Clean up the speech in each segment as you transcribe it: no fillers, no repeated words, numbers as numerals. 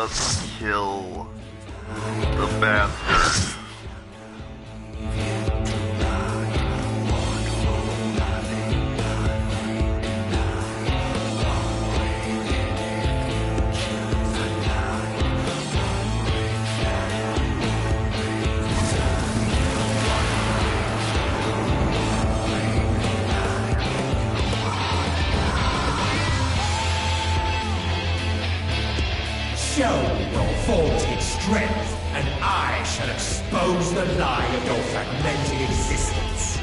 Just kill the bastard. Show your vaunted strength, and I shall expose the lie of your fragmented existence.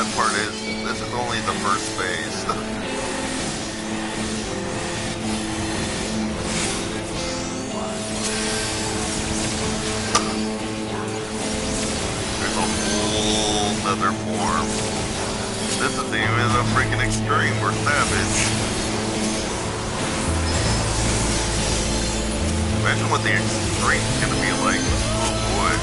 best part is, this is only the first phase. another form. This isn't even a freaking extreme or savage. Imagine what the extreme's gonna be like. Oh boy.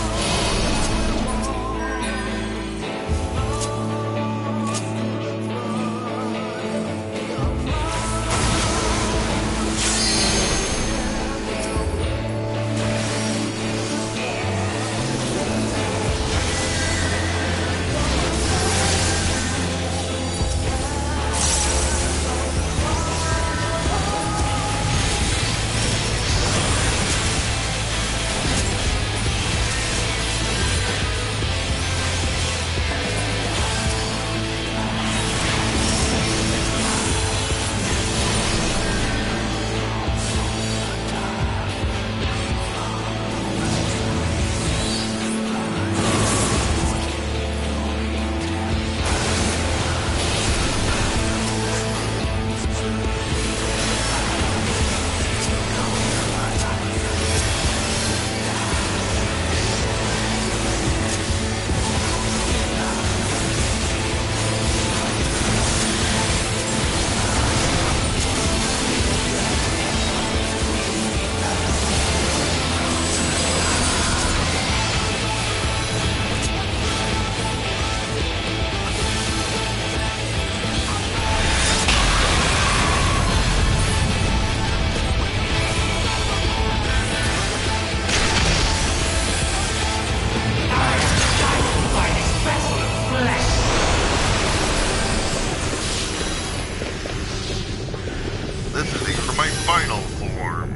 This is it for my final form.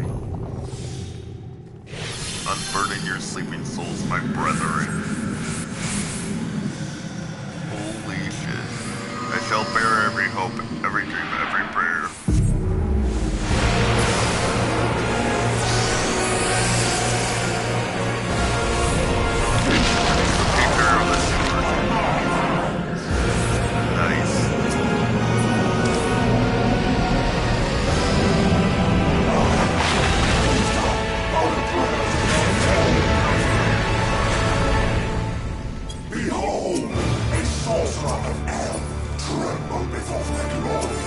Unburden your sleeping souls, my brethren. Holy shit. I shall bear every hope, every dream, every prayer. Take care of this version. Nice. Behold, a sorcerer of hell, tremble before the glory.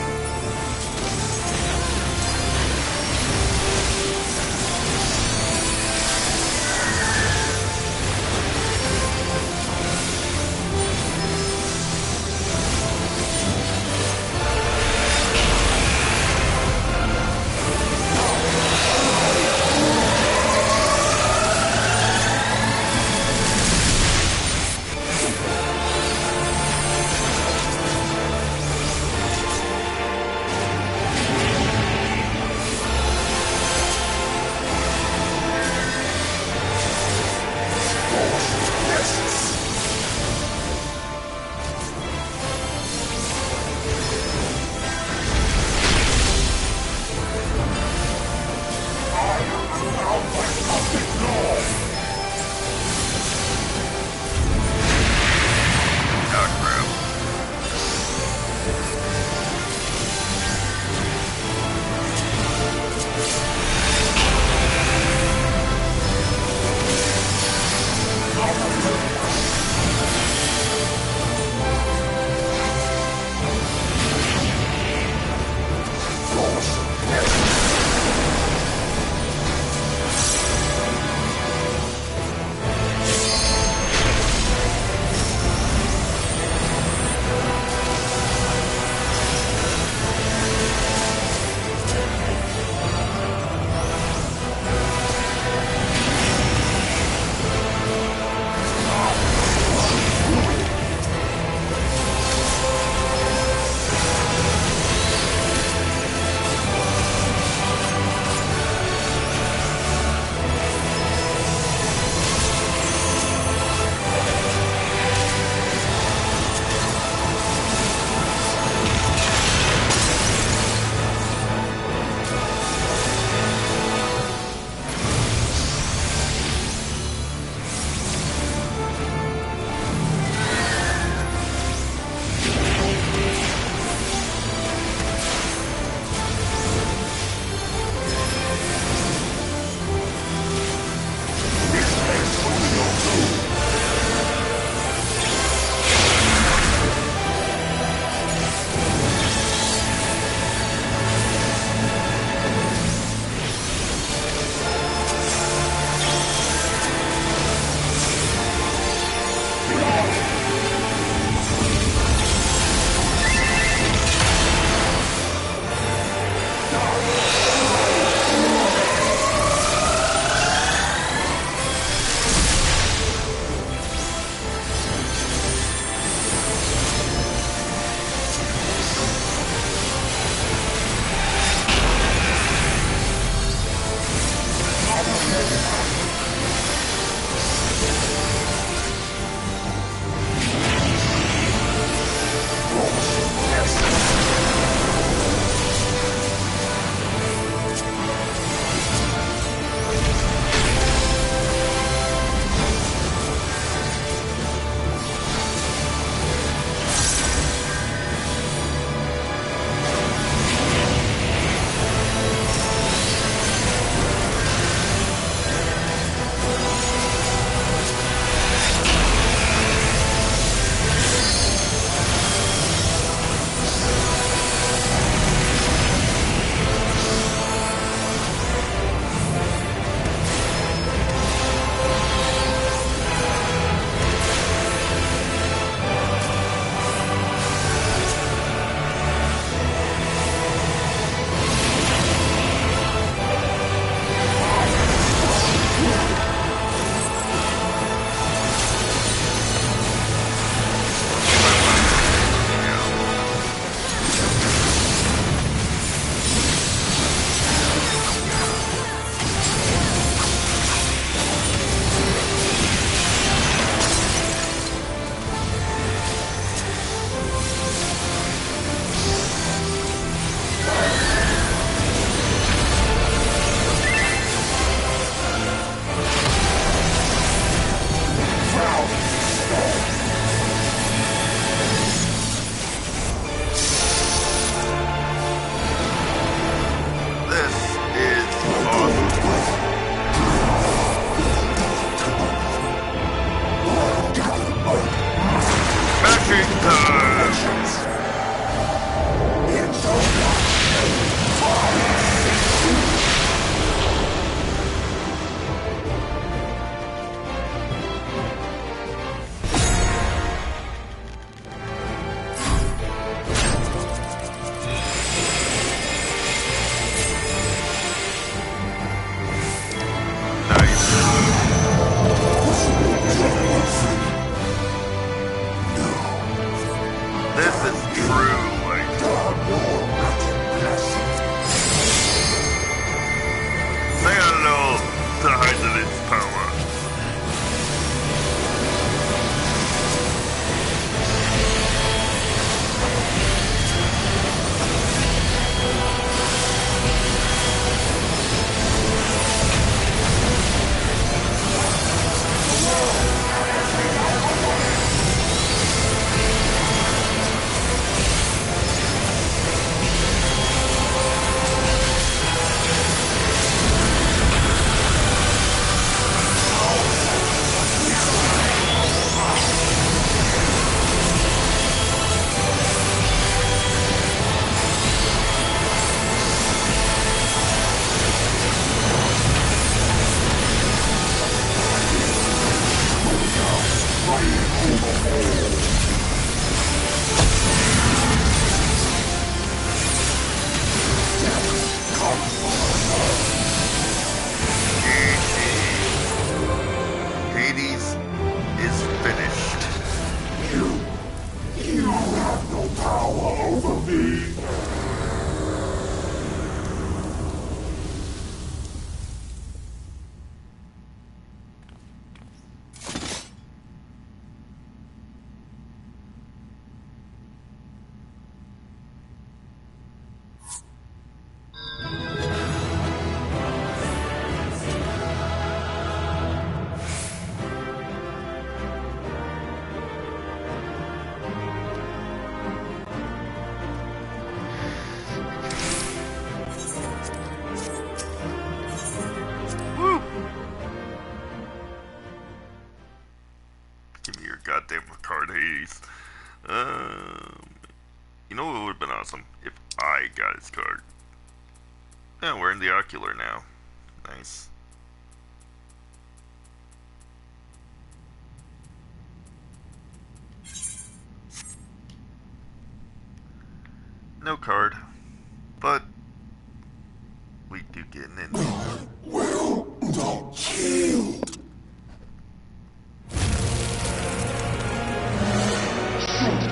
Goddamn card, Hades. You know what would have been awesome? If I got his card. Yeah, we're in the ocular now. Nice. No card. But we do get an ending. Will not kill.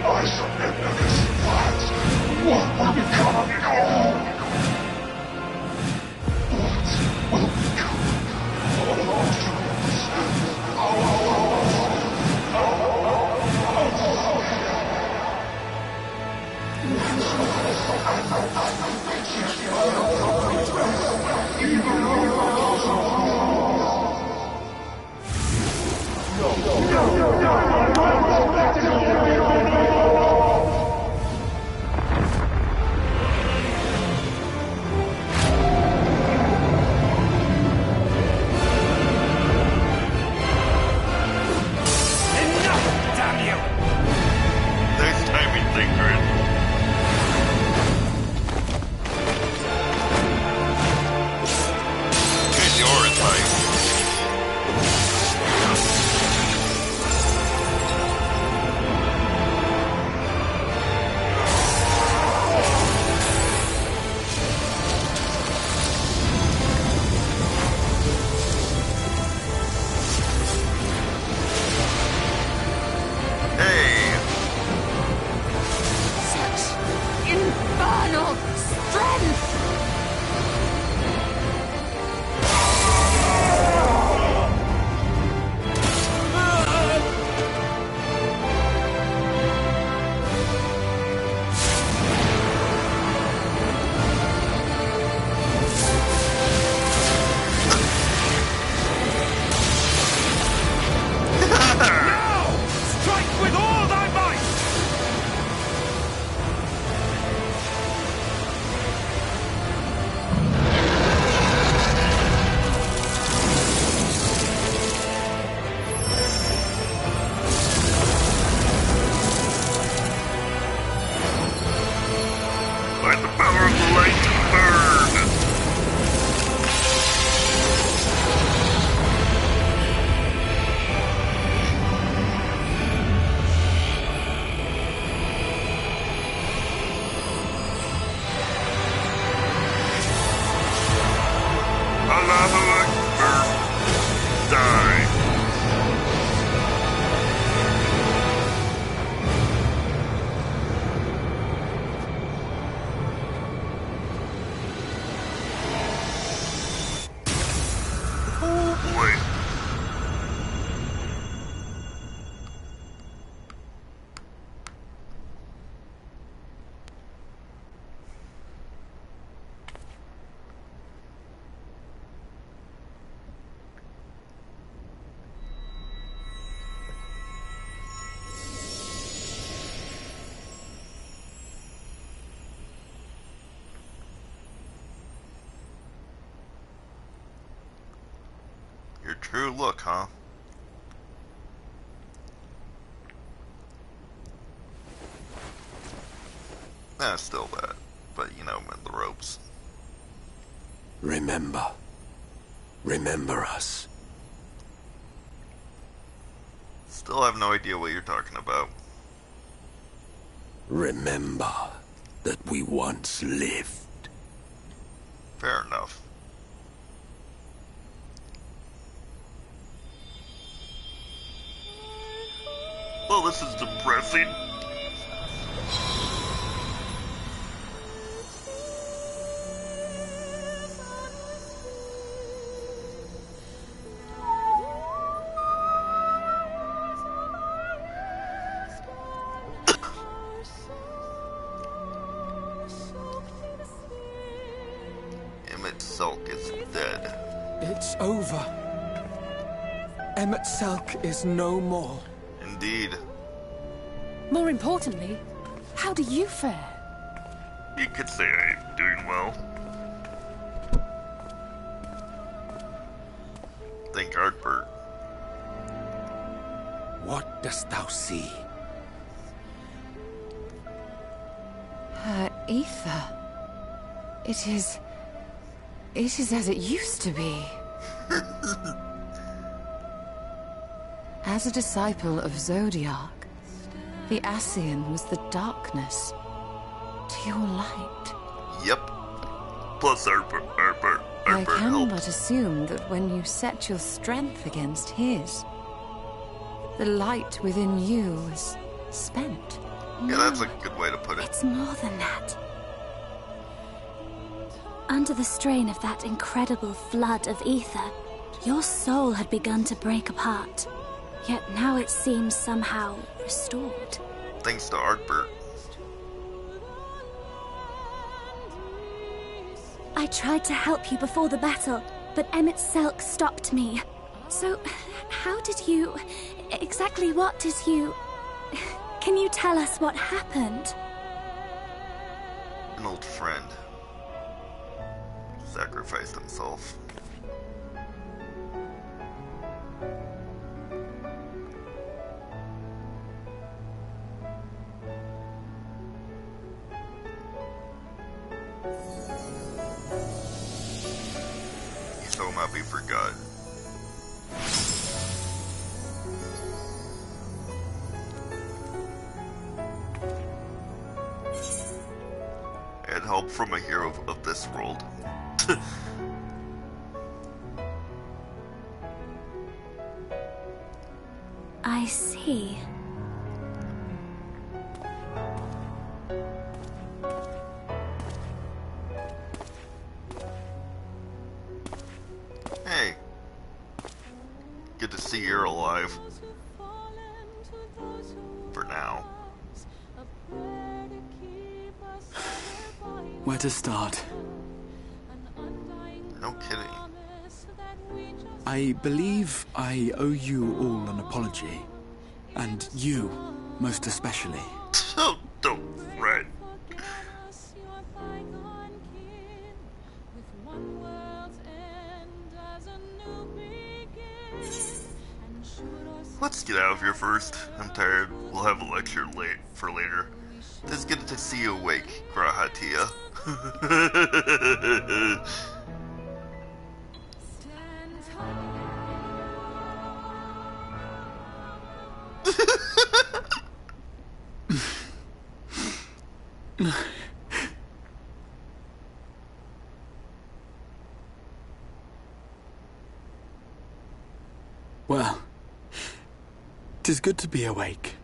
I surrender this fight. What will become of it all? What will become of our True look, huh? Still that. But, you know, the ropes. Remember. Remember us. Still have no idea what you're talking about. Remember that we once lived. Fair enough. Well, this is depressing. Sulk is dead. It's over. Emmett Selk is no more. Indeed. More importantly, how do you fare? You could say I'm doing well. Thank Artbert. What dost thou see? Her ether. It is as it used to be. As a disciple of Zodiac, the Ascian was the darkness to your light. Yep. Plus Artbert I can helped. but assume that when you set your strength against his, the light within you was spent. Yeah, that's a good way to put it. It's more than that. Under the strain of that incredible flood of ether, your soul had begun to break apart. Yet now it seems somehow restored. Thanks to Artbert. I tried to help you before the battle, but Emmett Selk stopped me. So, how did you... exactly what did you... Can you tell us what happened? An old friend. Sacrificed himself. He shall not be forgot. I had help from a hero of this world. I see. Hey. Good to see you're alive. For now. Where to start? No kidding. I believe I owe you all an apology. And you, most especially. Don't fret. Let's get out of here first. I'm tired. We'll have a lecture for later. It's good to see you awake, Grahatia. Well, 'tis good to be awake.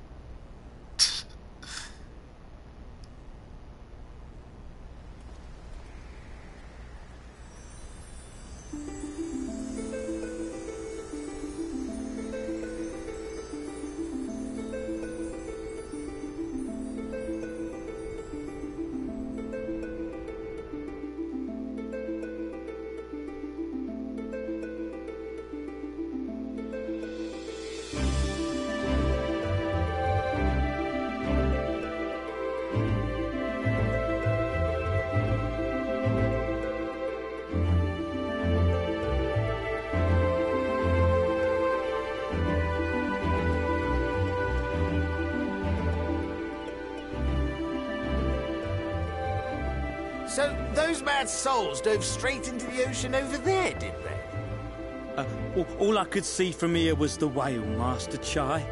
So those mad souls dove straight into the ocean over there, did they? All I could see from here was the whale, Master Chai.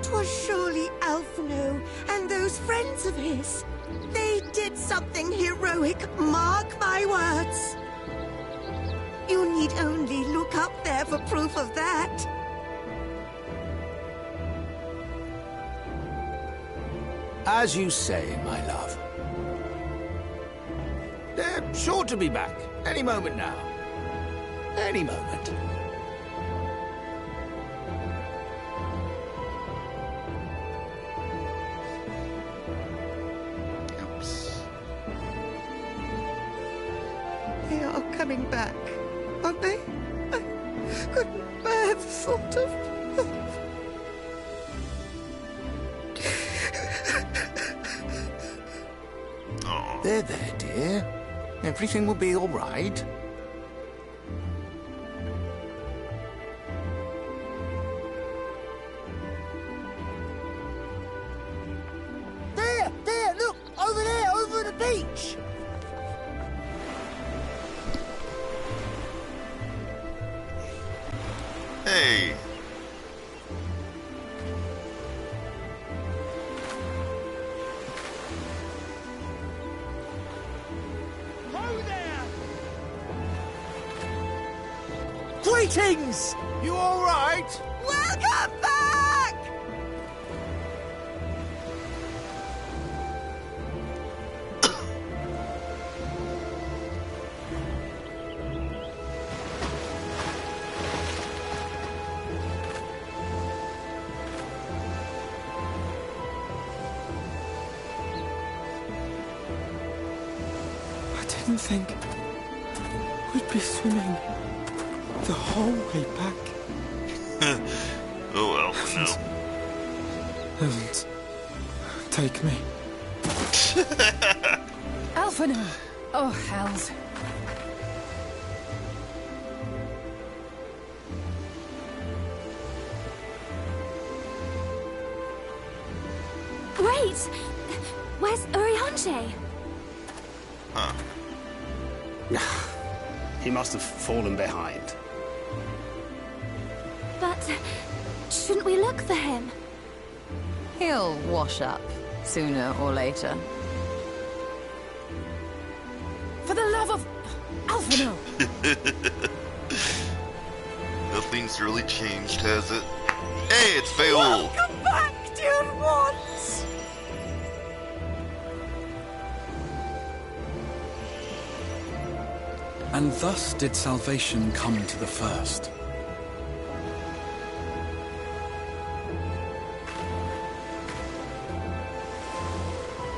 'Twas surely Alphino and those friends of his. They did something heroic, mark my words. You need only look up there for proof of that. As you say, my love. They're sure to be back any moment now. Any moment. They are coming back, aren't they? I couldn't bear the thought of... They're there, dear. Everything will be all right. There, look! Over there, over the beach! Hey! Greetings! You all right? Welcome back! I didn't think we'd be swimming the whole way back. Oh well, no. And take me. Alphino! Oh, hells. Wait! Where's Urianger? Huh. He must have fallen behind. But shouldn't we look for him? He'll wash up, sooner or later. For the love of... Alphino! Nothing's really changed, has it? Hey, it's Beowulf! Welcome back, dear ones! And thus did salvation come to the first.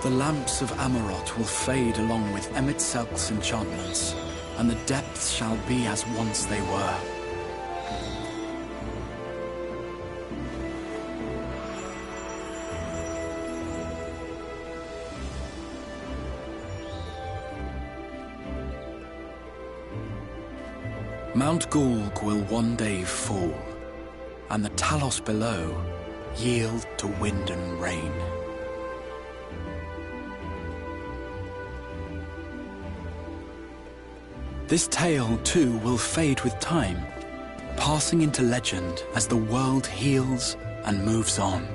The lamps of Amarot will fade along with Emet-Selk's enchantments, and the depths shall be as once they were. Mount Gulg will one day fall, and the Talos below yield to wind and rain. This tale, too, will fade with time, passing into legend as the world heals and moves on.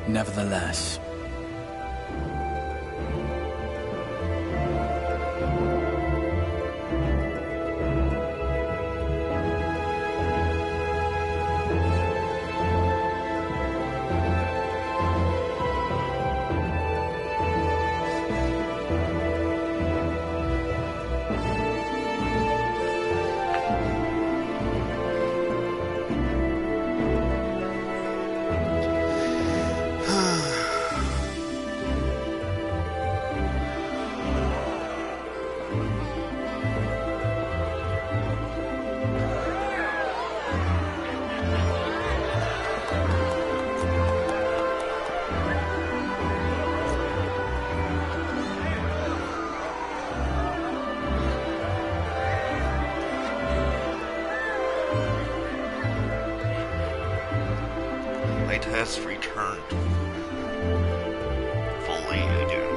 Nevertheless, Light has returned fully again.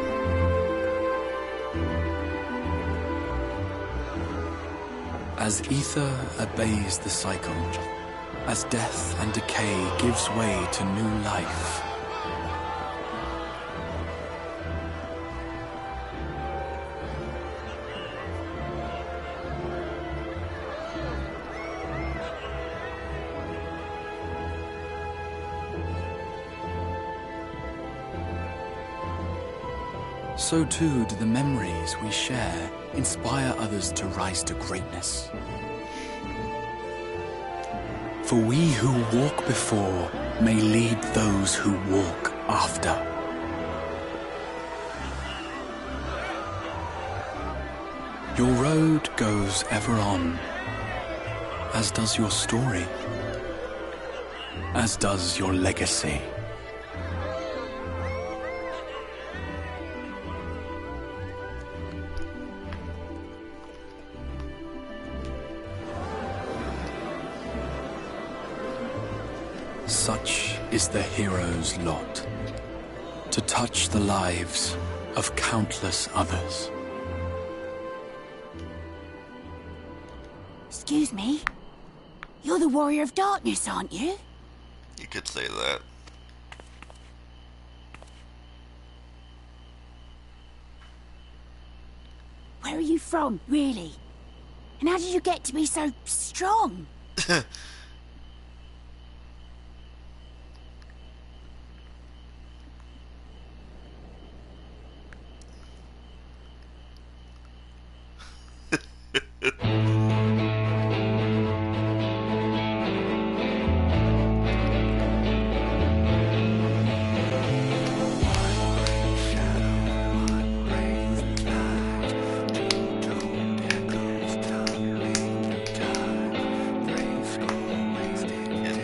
As ether obeys the cycle, as death and decay gives way to new life, so too do the memories we share inspire others to rise to greatness. For we who walk before may lead those who walk after. Your road goes ever on, as does your story, as does your legacy. Such is the hero's lot, to touch the lives of countless others. Excuse me? You're the Warrior of Darkness, aren't you? You could say that. Where are you from, really? And how did you get to be so strong?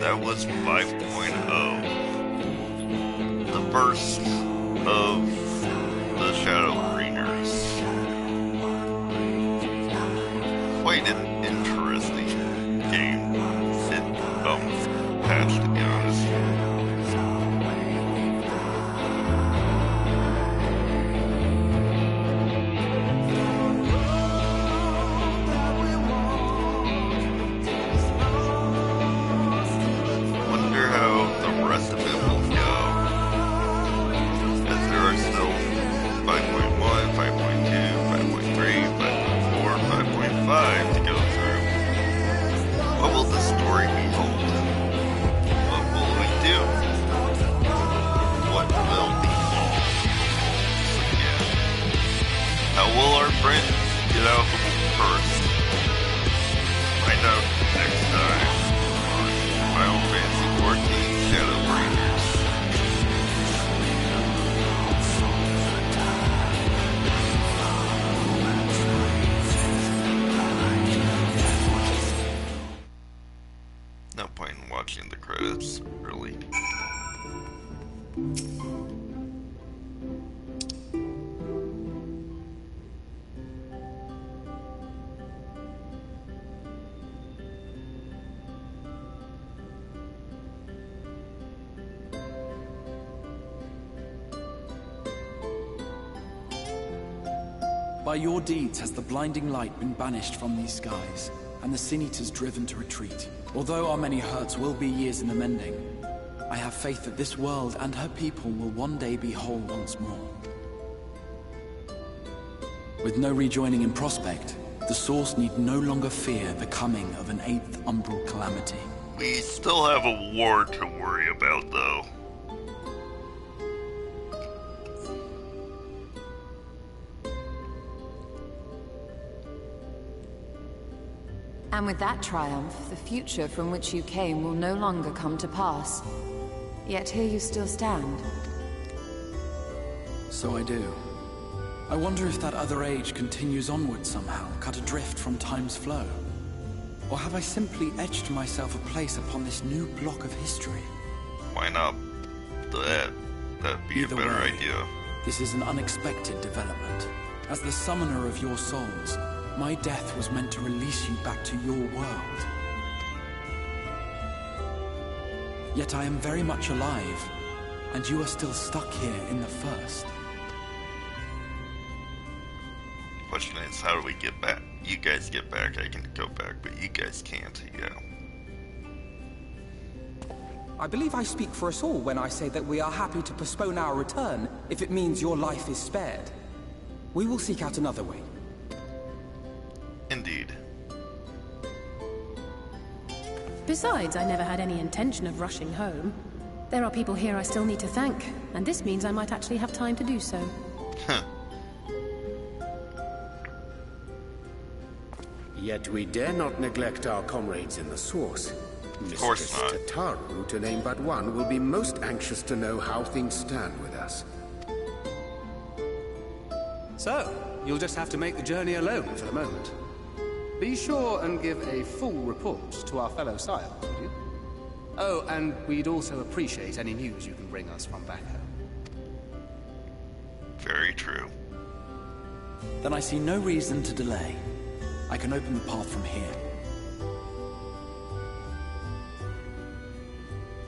That was 5.0. The first of the Shadowbringers. Quite an interesting game. It has to be honest. No point in watching the credits, really. By your deeds has the blinding light been banished from these skies, and the Sin Eaters driven to retreat. Although our many hurts will be years in the mending, I have faith that this world and her people will one day be whole once more. With no rejoining in prospect, the Source need no longer fear the coming of an 8th umbral calamity. We still have a war to worry about, though. And with that triumph, the future from which you came will no longer come to pass. Yet here you still stand. So I do. I wonder if that other age continues onward somehow, cut adrift from time's flow. Or have I simply etched myself a place upon this new block of history? Why not that? That'd be Either a better way, idea. This is an unexpected development. As the summoner of your souls, my death was meant to release you back to your world. Yet I am very much alive, and you are still stuck here in the First. Question is, how do we get back? You guys get back, I can go back, but you guys can't, yeah. I believe I speak for us all when I say that we are happy to postpone our return if it means your life is spared. We will seek out another way. Indeed. Besides, I never had any intention of rushing home. There are people here I still need to thank, and this means I might actually have time to do so. Yet we dare not neglect our comrades in the source. Of course not. Mistress Tataru, to name but one, will be most anxious to know how things stand with us. So, you'll just have to make the journey alone for the moment. Be sure and give a full report to our fellow scions, would you? Oh, and we'd also appreciate any news you can bring us from back home. Very true. Then I see no reason to delay. I can open the path from here.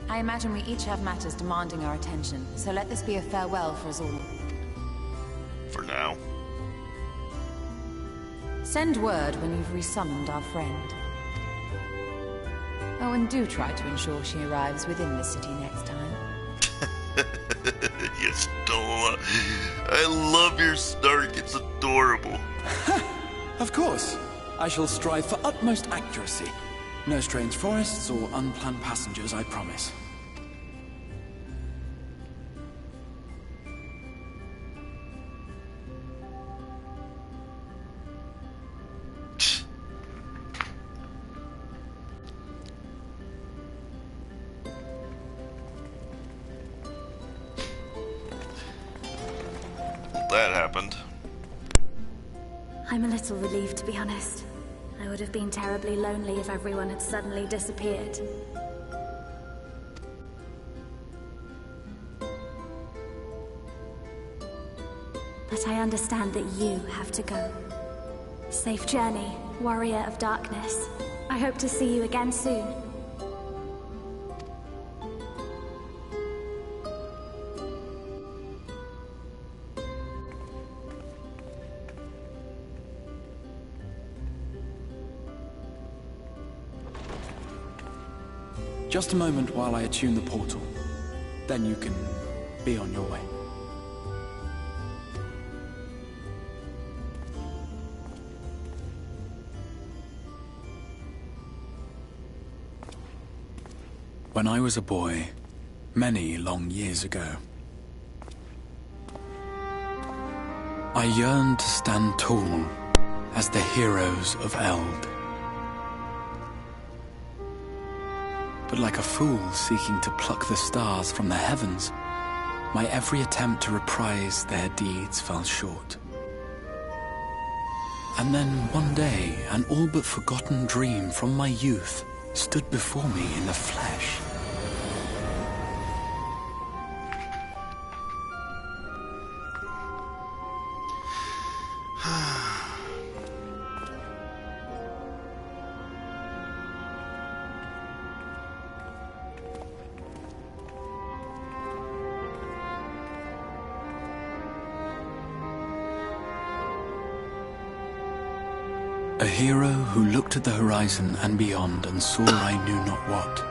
I imagine we each have matters demanding our attention, so let this be a farewell for us all. For now. Send word when you've resummoned our friend. Oh, and do try to ensure she arrives within the city next time. You stole. I love your snark, it's adorable. Of course. I shall strive for utmost accuracy. No strange forests or unplanned passengers, I promise. That happened. I'm a little relieved, to be honest. I would have been terribly lonely if everyone had suddenly disappeared. But I understand that you have to go. Safe journey, warrior of darkness. I hope to see you again soon. Just a moment while I attune the portal. Then you can be on your way. When I was a boy, many long years ago, I yearned to stand tall as the heroes of Eld. But like a fool seeking to pluck the stars from the heavens, my every attempt to reprise their deeds fell short. And then one day, an all but forgotten dream from my youth stood before me in the flesh. A hero who looked at the horizon and beyond and saw I knew not what.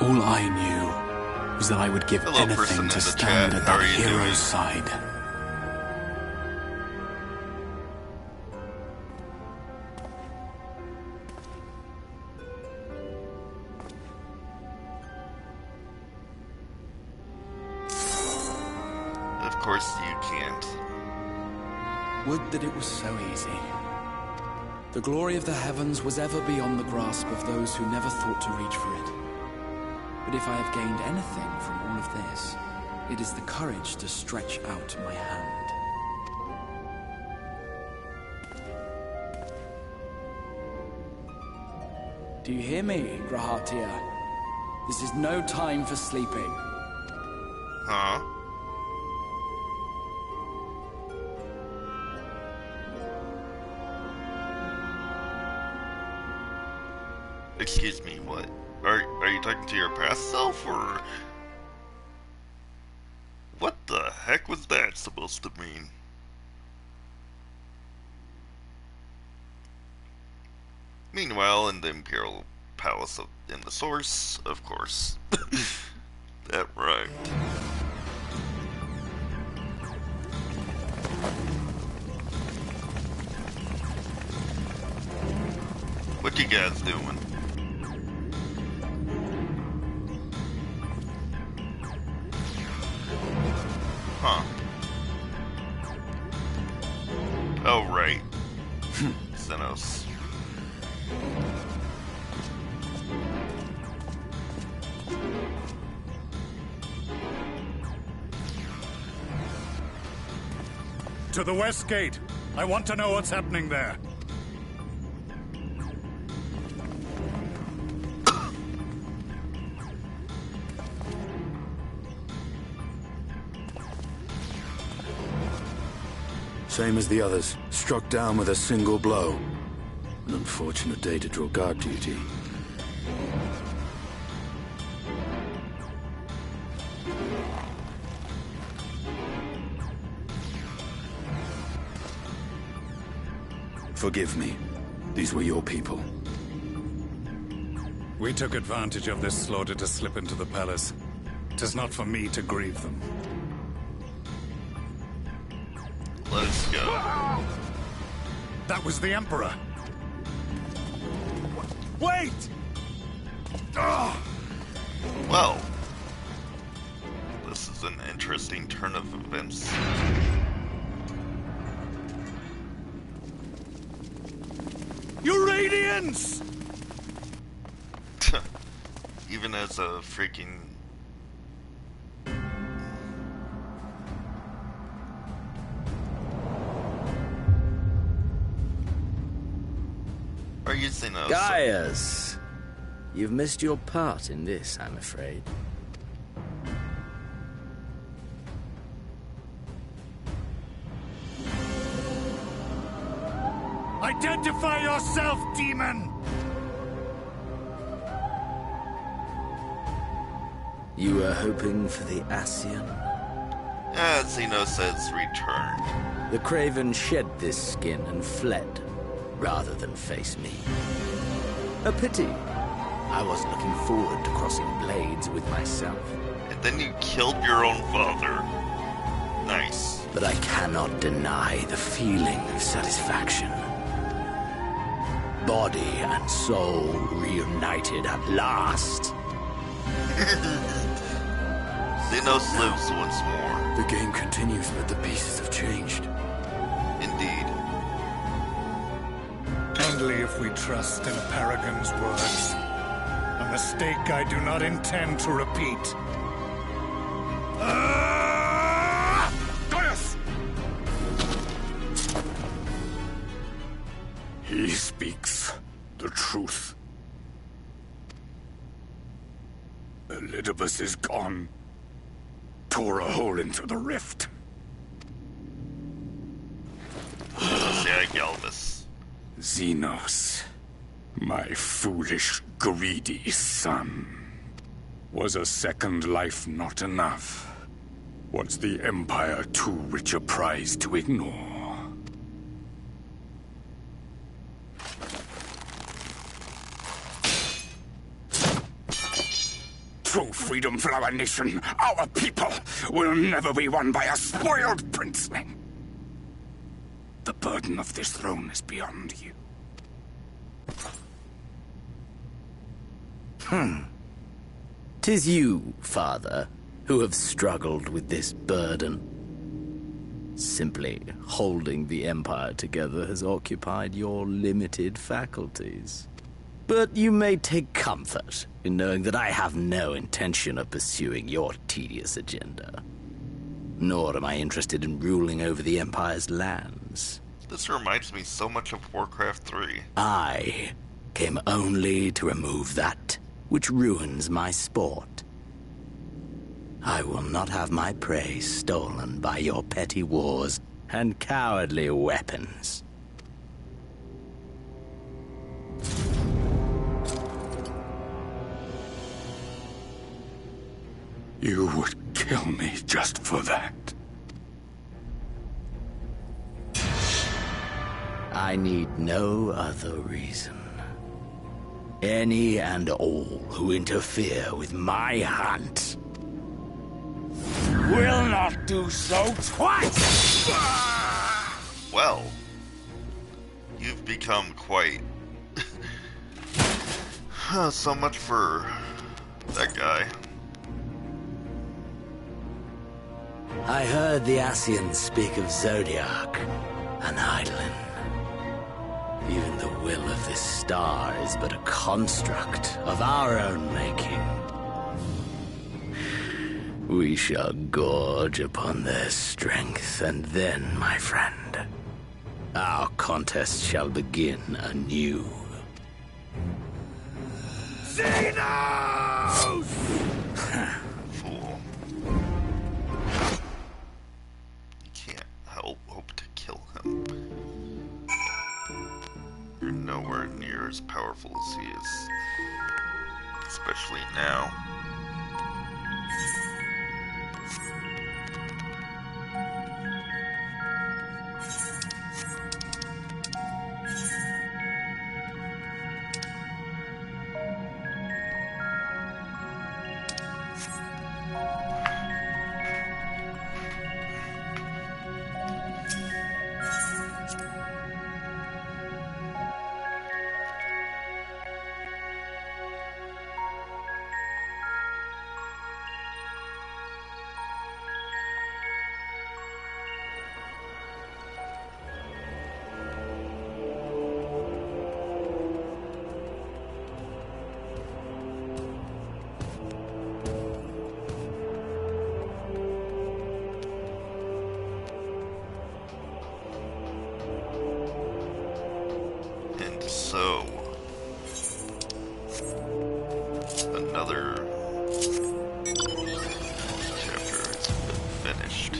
All I knew was that I would give anything to stand at that hero's side. Of course you can't. Would that it was so easy. The glory of the heavens was ever beyond the grasp of those who never thought to reach for it. But if I have gained anything from all of this, it is the courage to stretch out my hand. Do you hear me, Grahatia? This is no time for sleeping. Huh? Excuse me, what? Are you talking to your past self, or what the heck was that supposed to mean? Meanwhile, in the Imperial Palace in the Source, of course. That rhymed. What you guys doing? Huh. Oh, right. Xenos. To the west gate. I want to know what's happening there. Same as the others. Struck down with a single blow. An unfortunate day to draw guard duty. Forgive me. These were your people. We took advantage of this slaughter to slip into the palace. 'Tis not for me to grieve them. Let's go. That was the Emperor. Wait! Well, this is an interesting turn of events. Uranians! Even as a freaking... Are you saying us? Gaius! You've missed your part in this, I'm afraid. Identify yourself, demon! You were hoping for the Ascian? As Xenos has returned. The Craven shed this skin and fled, rather than face me. A pity. I was looking forward to crossing blades with myself. And then you killed your own father. Nice. But I cannot deny the feeling of satisfaction. Body and soul reunited at last. Xenos lives once more. The game continues, but the pieces have changed. Indeed. Only if we trust in Paragon's words. A mistake I do not intend to repeat. Gaius! He speaks the truth. Elidibus is gone. Tore a hole into the rift. Yeah, Galvus. Xenos, my foolish, greedy son. Was a second life not enough? Was the Empire too rich a prize to ignore? True freedom for our nation, our people, will never be won by a spoiled princeling. The burden of this throne is beyond you. 'Tis you, father, who have struggled with this burden. Simply holding the Empire together has occupied your limited faculties. But you may take comfort in knowing that I have no intention of pursuing your tedious agenda. Nor am I interested in ruling over the Empire's lands. This reminds me so much of Warcraft 3. I came only to remove that which ruins my sport. I will not have my prey stolen by your petty wars and cowardly weapons. You would kill me just for that. I need no other reason. Any and all who interfere with my hunt will not do so twice! Well, you've become quite... so much for that guy. I heard the Ascians speak of Zodiac, an island. Even the will of this star is but a construct of our own making. We shall gorge upon their strength, and then, my friend, our contest shall begin anew. Xenos! Fool. You can't hope to kill him. You're nowhere near as powerful as he is. Especially now. So, another chapter has been finished.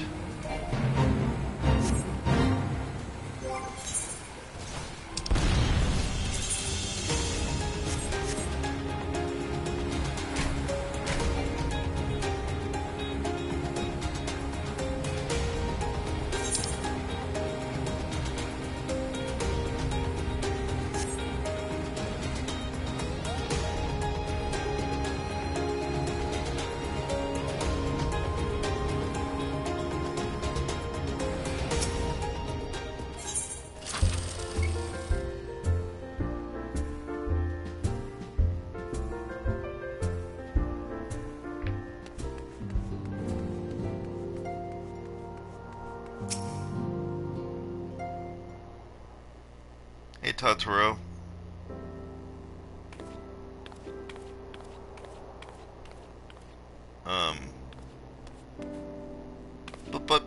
Hey, Totoro.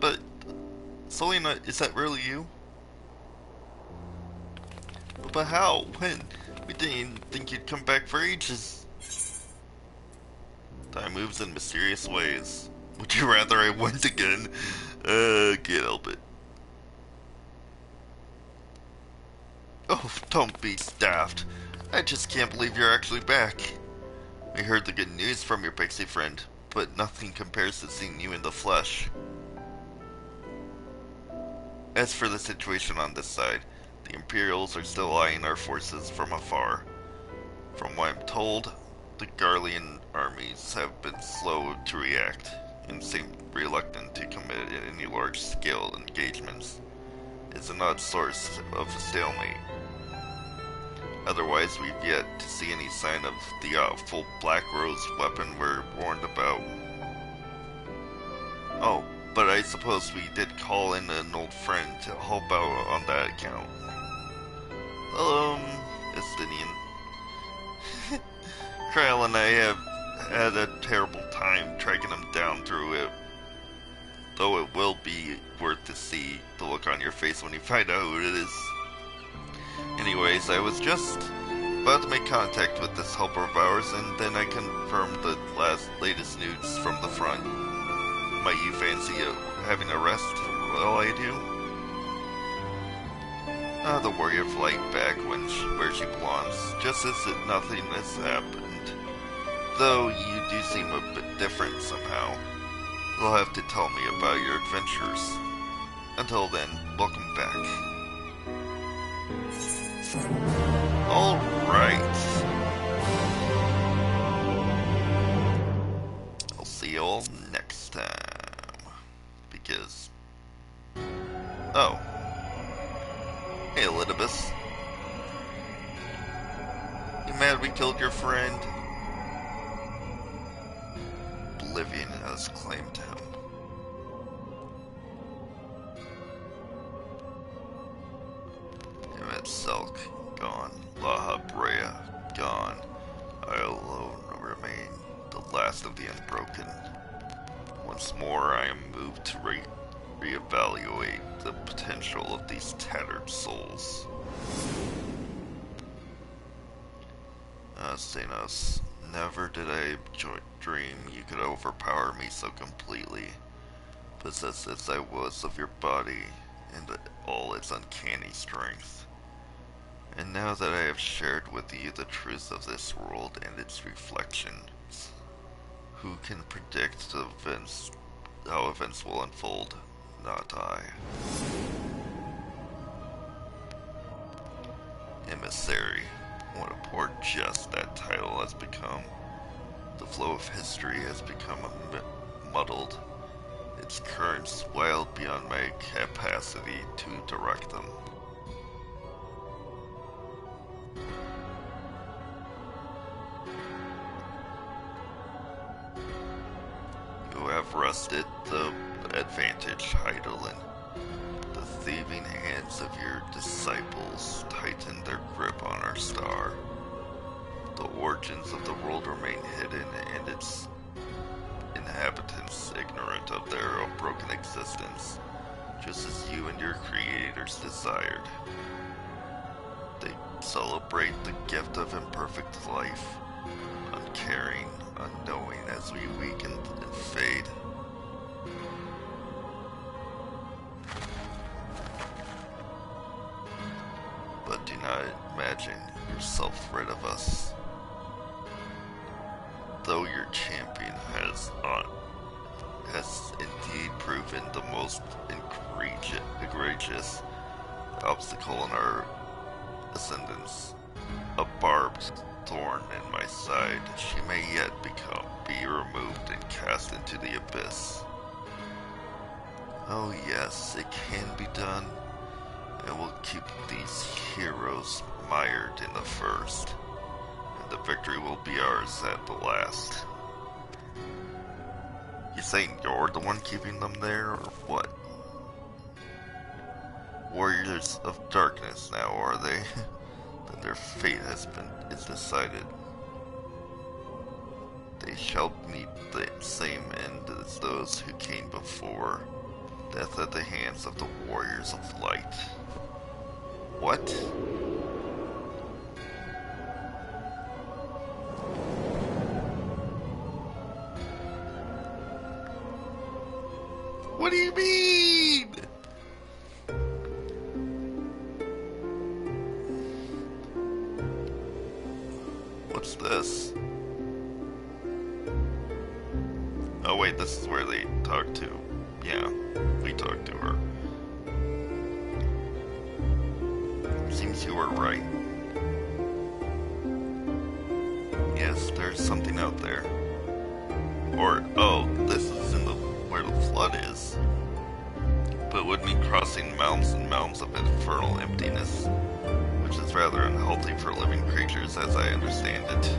But, Selena, is that really you? But how? When? We didn't even think you'd come back for ages. Time moves in mysterious ways. Would you rather I went again? Can't help it. Oh, don't be daft. I just can't believe you're actually back. We heard the good news from your pixie friend, but nothing compares to seeing you in the flesh. As for the situation on this side, the Imperials are still eyeing our forces from afar. From what I'm told, the Garlean armies have been slow to react, and seem reluctant to commit any large-scale engagements. It's an odd source of a stalemate. Otherwise, we've yet to see any sign of the full Black Rose weapon we're warned about. Oh, but I suppose we did call in an old friend to help out on that account. Estinian. Kyle and I have had a terrible time tracking him down through it. Though it will be worth to see the look on your face when you find out who it is. Anyways, I was just about to make contact with this helper of ours, and then I confirmed the latest news from the front. Might you fancy having a rest while I do? The warrior of light back where she belongs, just as if nothing has happened. Though you do seem a bit different somehow. You'll have to tell me about your adventures. Until then, welcome back. Alright. I'll see you all next time. Because... Oh. Hey, Elidibus. You mad we killed your friend? Oblivion has claimed him. Emmett Selk, gone. La Brea, gone. I alone remain, the last of the unbroken. Once more I am moved to reevaluate the potential of these tattered souls. Stenos, never did I dream you could overpower me so completely, possessed as I was of your body and all its uncanny strength. And now that I have shared with you the truth of this world and its reflections, who can predict how events will unfold? Not I. Emissary. What a poor jest that title has become. The flow of history has become muddled, its currents wild beyond my capacity to direct them. You have wrested the advantage, Heidelin. The thieving hands of your disciples tighten their grip on our star. The origins of the world remain hidden, and its inhabitants ignorant of their unbroken existence, just as you and your creators desired. They celebrate the gift of imperfect life, uncaring, unknowing as we weaken and fade. But do not imagine yourself rid of us. Though your champion has indeed proven the most egregious obstacle in our ascendance, a barbed thorn in my side, she may yet be removed and cast into the abyss. Oh yes, it can be done. And we'll keep these heroes mired in the first, and the victory will be ours at the last. You saying you're the one keeping them there, or what? Warriors of darkness now, are they? Then their fate is decided. They shall meet the same end as those who came before, death at the hands of the warriors of light. What? What do you mean? What's this? Oh wait, this is where they talk to. Yeah, we talked to her. Seems you were right. Yes, there's something out there. Or, oh, this is where the flood is. But would mean crossing mountains and mountains of infernal emptiness, which is rather unhealthy for living creatures as I understand it.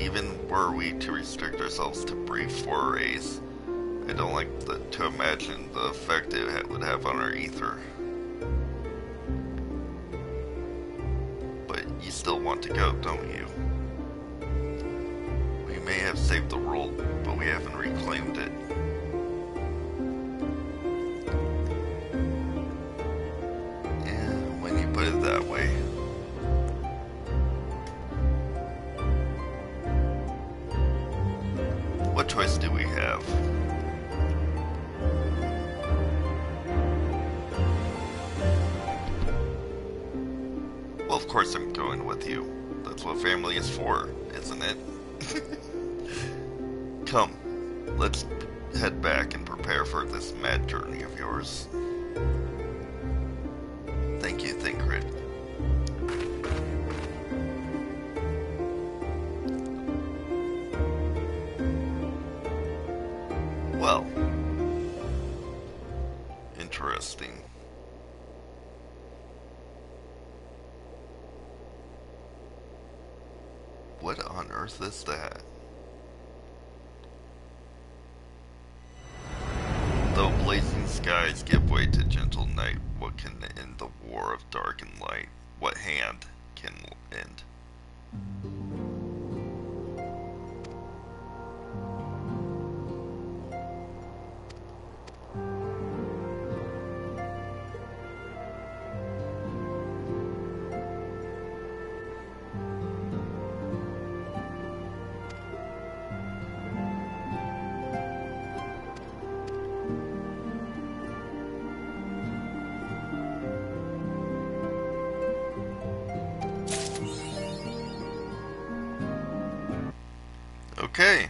Even were we to restrict ourselves to brief forays, I don't like to imagine the effect it would have on our ether. But you still want to go, don't you? We may have saved the world, but we haven't reclaimed it. Yeah, when you put it that way. What choice do we have? Well, of course I'm going with you. That's what family is for, isn't it? Come, let's head back and prepare for this mad journey of yours. Thank you, Thancred. Well, interesting. What on earth is that? Though blazing skies give way to gentle night, what can end the war of dark and light? What hand can end? Okay,